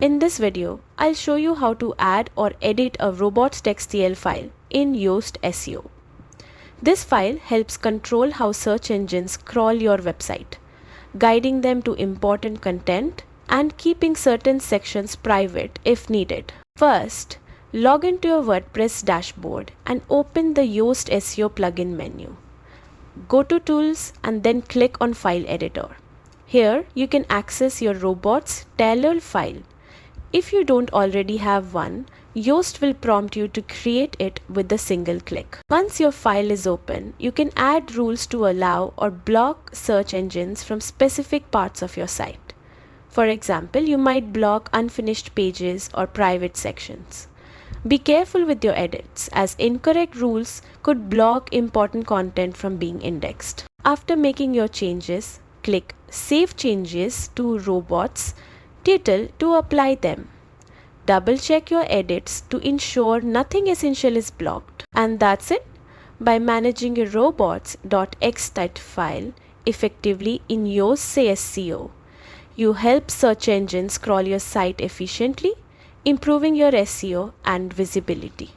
In this video, I'll show you how to add or edit a robots.txt file in Yoast SEO. This file helps control how search engines crawl your website, guiding them to important content and keeping certain sections private if needed. First, log into your WordPress dashboard and open the Yoast SEO plugin menu. Go to Tools and then click on File Editor. Here, you can access your robots.txt file. If you don't already have one, Yoast will prompt you to create it with a single click. Once your file is open, you can add rules to allow or block search engines from specific parts of your site. For example, you might block unfinished pages or private sections. Be careful with your edits, as incorrect rules could block important content from being indexed. After making your changes, click Save Changes to Robots title to apply them. Double check your edits to ensure nothing essential is blocked. And that's it. By managing your robots.txt file effectively in Yoast SEO, you help search engines crawl your site efficiently, improving your SEO and visibility.